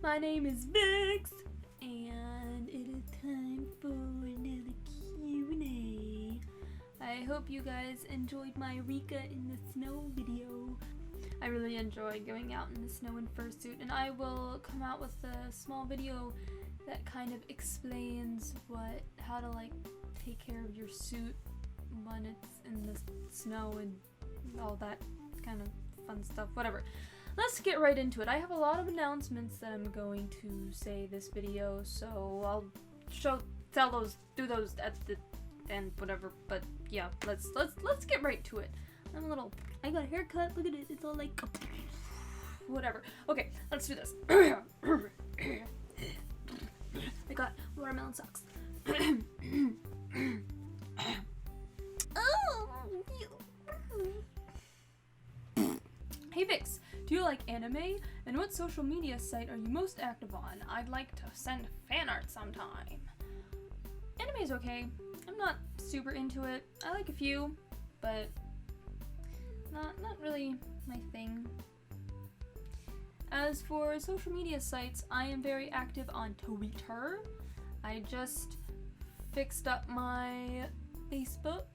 My name is Vix, and it is time for another Q&A. I hope you guys enjoyed my Rika in the snow video. I really enjoy going out in the snow in fursuit, and I will come out with a small video that kind of explains how to like take care of your suit when it's in the snow and all that kind of fun stuff, whatever. Let's get right into it. I have a lot of announcements that I'm going to say this video, so I'll do those at the end, whatever. But yeah, let's get right to it. I got a haircut. Look at it. It's all like whatever. Okay, let's do this. I got watermelon socks. Hey Vix, do you like anime? And what social media site are you most active on? I'd like to send fan art sometime. Anime's okay. I'm not super into it. I like a few, but not really my thing. As for social media sites, I am very active on Twitter. I just fixed up my Facebook,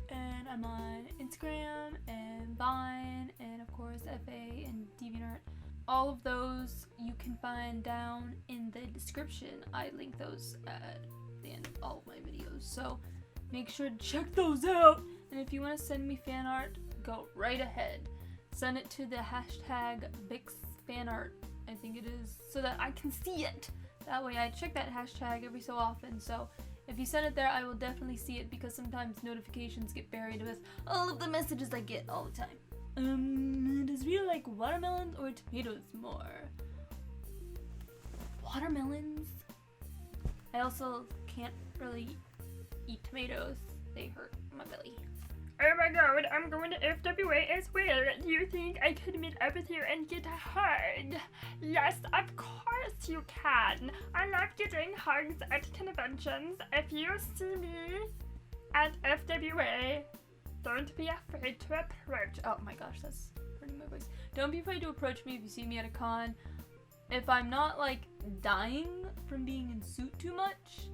and I'm on Instagram and Vine and of course FA and DeviantArt. All of those you can find down in the description. I link those at the end of all of my videos, so make sure to check those out. And if you want to send me fan art, go right ahead. Send it to the hashtag VixFanArt, I think it is, so that I can see it. That way I check that hashtag every so often, so if you send it there, I will definitely see it, because sometimes notifications get buried with all of the messages I get all the time. Does Rita like watermelons or tomatoes more? Watermelons? I also can't really eat tomatoes. They hurt my belly. Oh my god, I'm going to FWA as well. Do you think I could meet up with you and get a hug? Yes, of course you can. I love getting hugs at conventions. If you see me at FWA, don't be afraid to approach. Oh my gosh, that's hurting my voice. Don't be afraid to approach me if you see me at a con. If I'm not like dying from being in suit too much,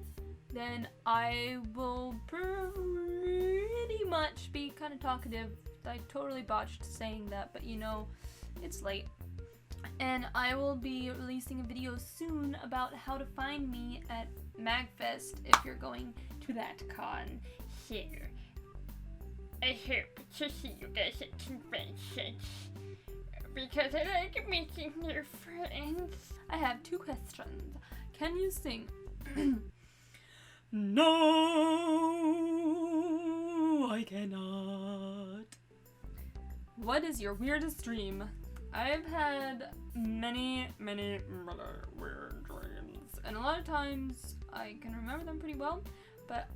then I will pretty much be kind of talkative. I totally botched saying that, but you know, it's late. And I will be releasing a video soon about how to find me at MagFest if you're going to that con here. I hope to see you guys at conventions, because I like making new friends. I have 2 questions. Can you sing? No, I cannot. What is your weirdest dream? I've had many weird dreams, and a lot of times I can remember them pretty well, but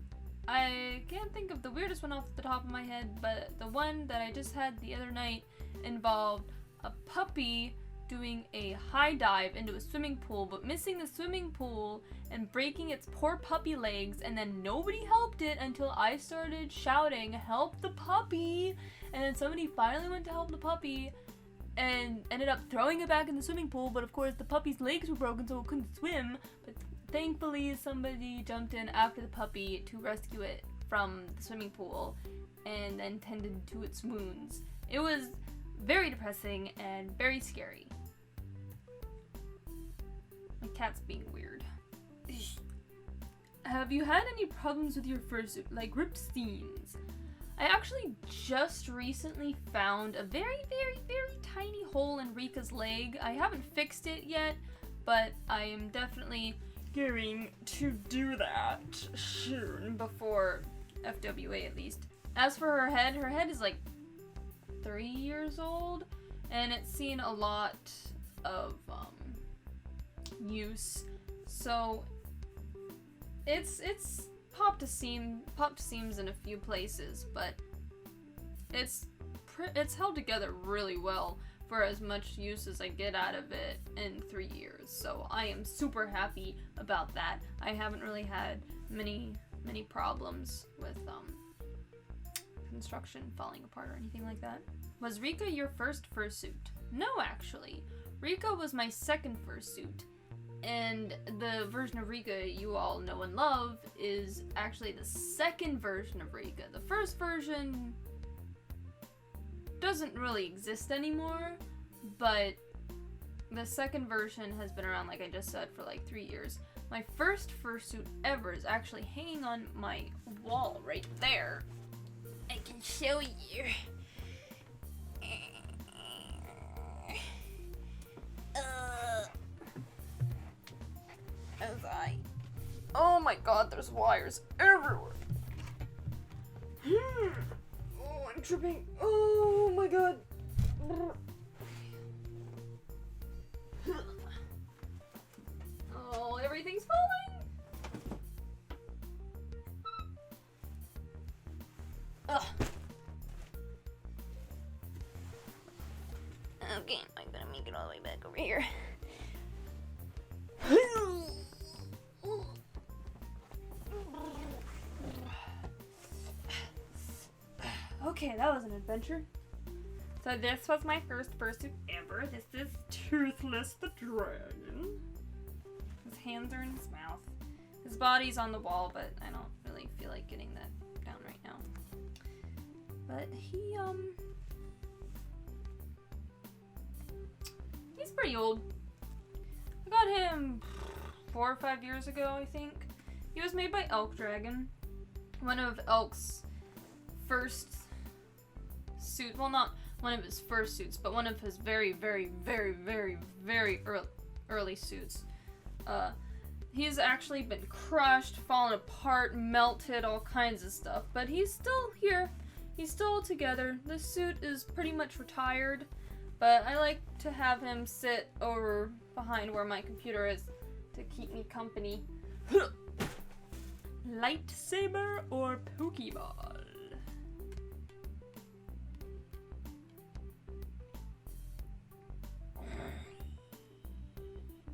I can't think of the weirdest one off the top of my head. But the one that I just had the other night involved a puppy doing a high dive into a swimming pool, but missing the swimming pool and breaking its poor puppy legs, and then nobody helped it until I started shouting, "Help the puppy!" And then somebody finally went to help the puppy and ended up throwing it back in the swimming pool, but of course the puppy's legs were broken so it couldn't swim, but thankfully somebody jumped in after the puppy to rescue it from the swimming pool and then tended to its wounds. It was very depressing and very scary. My cat's being weird. Have you had any problems with your fursuit, like ripped seams? I actually just recently found a very tiny hole in Rika's leg. I haven't fixed it yet, but I am definitely going to do that soon, before FWA at least. As for her head is like 3 years old, and it's seen a lot of use, so it's popped seams in a few places, but it's held together really well for as much use as I get out of it in 3 years, so I am super happy about that. I haven't really had many problems with construction falling apart or anything like that. Was Rika your first fursuit? No, actually. Rika was my second fursuit, and the version of Rika you all know and love is actually the second version of Rika. The first version doesn't really exist anymore, but the second version has been around, like I just said, for like 3 years. My first fursuit ever is actually hanging on my wall right there. I can show you. Oh my god, there's wires everywhere. Oh, I'm tripping. Oh my god. Oh, everything's falling. Ugh. Okay, I'm gonna make it all the way back over here. Okay, that was an adventure. So this was my first fursuit ever. This is Toothless the dragon. His hands are in his mouth. His body's on the wall, but I don't really feel like getting that down right now. But he's pretty old. I got him 4 or 5 years ago, I think. He was made by Elk Dragon. One of Elk's first suit, well, not one of his first suits, but one of his very, very, very, very, very early suits. He's actually been crushed, fallen apart, melted, all kinds of stuff, but he's still here. He's still together. This suit is pretty much retired, but I like to have him sit over behind where my computer is to keep me company. Lightsaber or Pokeball?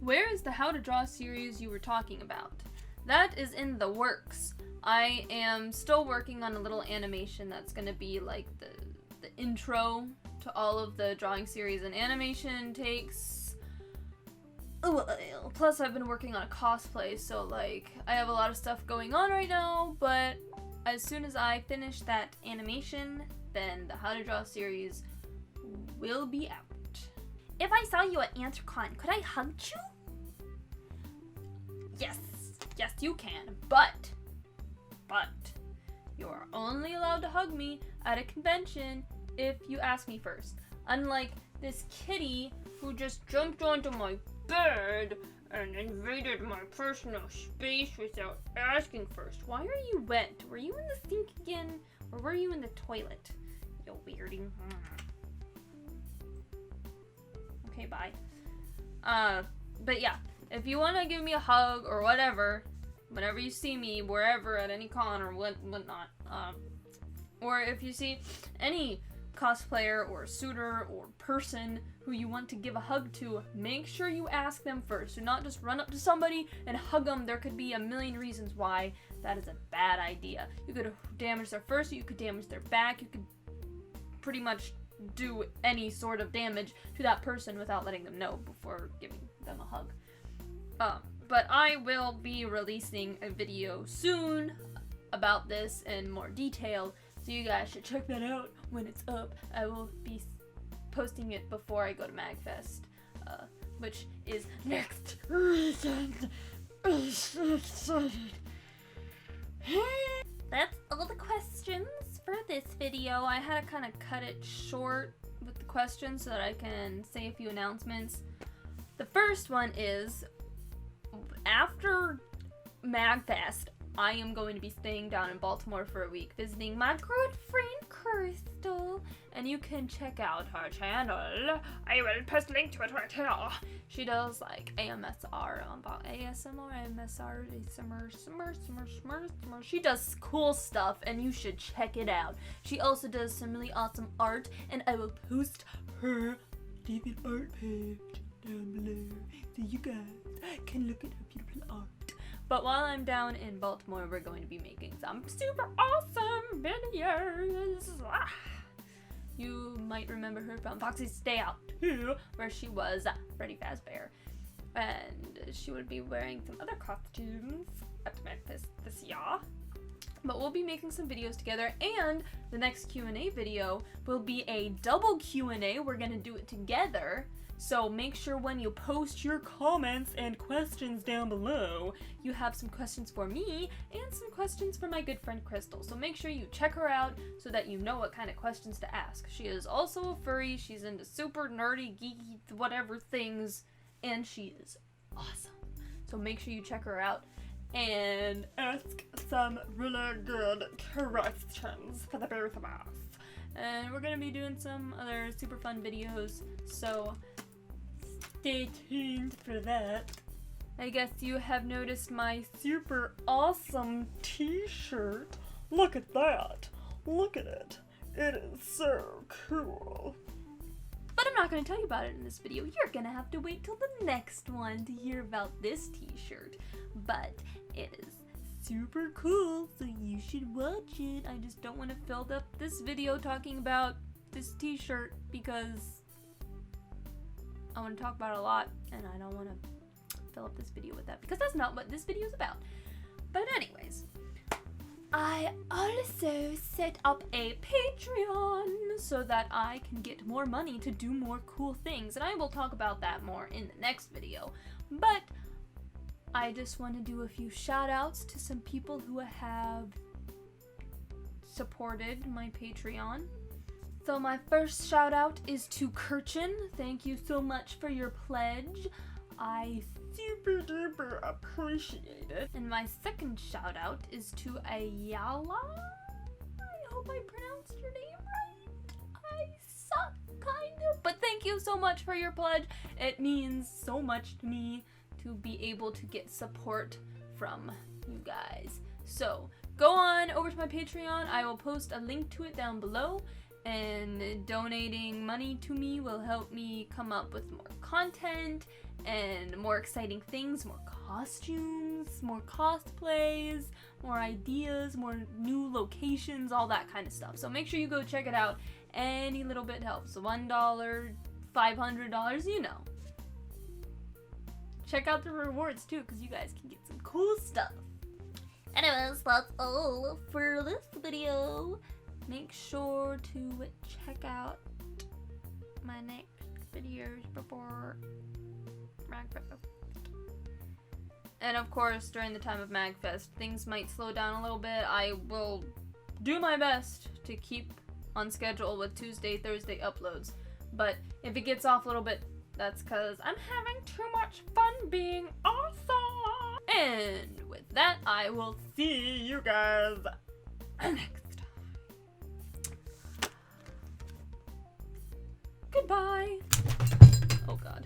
Where is the How to Draw series you were talking about? That is in the works. I am still working on a little animation that's going to be like the intro to all of the drawing series, and animation takes a while. Plus I've been working on a cosplay, so like I have a lot of stuff going on right now, but as soon as I finish that animation, then the How to Draw series will be out. If I saw you at Anthrocon, could I hug you? Yes, you can, but you are only allowed to hug me at a convention if you ask me first. Unlike this kitty who just jumped onto my bed and invaded my personal space without asking first. Why are you wet? Were you in the sink again, or were you in the toilet? You weirding. Okay, bye. But yeah, if you want to give me a hug or whatever, whenever you see me, wherever, at any con or whatnot, or if you see any cosplayer or suitor or person who you want to give a hug to, make sure you ask them first. Do not just run up to somebody and hug them. There could be a million reasons why that is a bad idea. You could damage their fursuit, you could damage their back, you could pretty much do any sort of damage to that person without letting them know before giving them a hug. But I will be releasing a video soon about this in more detail, so you guys should check that out when it's up. I will be posting it before I go to MagFest, which is next weekend. I'm so excited. That's all the questions for this video. I had to kind of cut it short with the questions so that I can say a few announcements. The first one is, after MagFest, I am going to be staying down in Baltimore for a week, visiting my good friend Krystal, and you can check out her channel. I will post a link to it right here. She does like AMSR, ASMR, ASMR, she does cool stuff, and you should check it out. She also does some really awesome art, and I will post her David art page down below, so you guys can look at her beautiful art. But while I'm down in Baltimore, we're going to be making some super awesome videos. You might remember her from Foxy's Stay Out 2, where she was Freddy Fazbear. And she would be wearing some other costumes at MacFest this year. But we'll be making some videos together, and the next Q&A video will be a double Q&A. We're gonna do it together. So make sure when you post your comments and questions down below, you have some questions for me and some questions for my good friend Krystal. So make sure you check her out so that you know what kind of questions to ask. She is also a furry. She's into super nerdy, geeky, whatever things, and she is awesome. So make sure you check her out and ask some really good questions for the both of us. And we're gonna be doing some other super fun videos, so stay tuned for that. I guess you have noticed my super awesome t-shirt. Look at that. Look at it. It is so cool. But I'm not going to tell you about it in this video. You're going to have to wait till the next one to hear about this t-shirt. But it is super cool, so you should watch it. I just don't want to fill up this video talking about this t-shirt because I want to talk about it a lot, and I don't want to fill up this video with that because that's not what this video is about. But anyways, I also set up a Patreon so that I can get more money to do more cool things, and I will talk about that more in the next video. But I just want to do a few shout outs to some people who have supported my Patreon. So my first shout out is to Kirchen. Thank you so much for your pledge. I super duper appreciate it. And my second shout out is to Ayala. I hope I pronounced your name right. I suck, kind of. But thank you so much for your pledge. It means so much to me to be able to get support from you guys. So go on over to my Patreon. I will post a link to it down below. And donating money to me will help me come up with more content and more exciting things, more costumes, more cosplays, more ideas, more new locations, all that kind of stuff. So make sure you go check it out. Any little bit helps. $1, $500, you know. Check out the rewards too, because you guys can get some cool stuff. Anyways, that's all for this video. Make sure to check out my next videos before MagFest. And of course, during the time of MagFest, things might slow down a little bit. I will do my best to keep on schedule with Tuesday, Thursday uploads. But if it gets off a little bit, that's because I'm having too much fun being awesome. And with that, I will see you guys next. Goodbye. Oh God.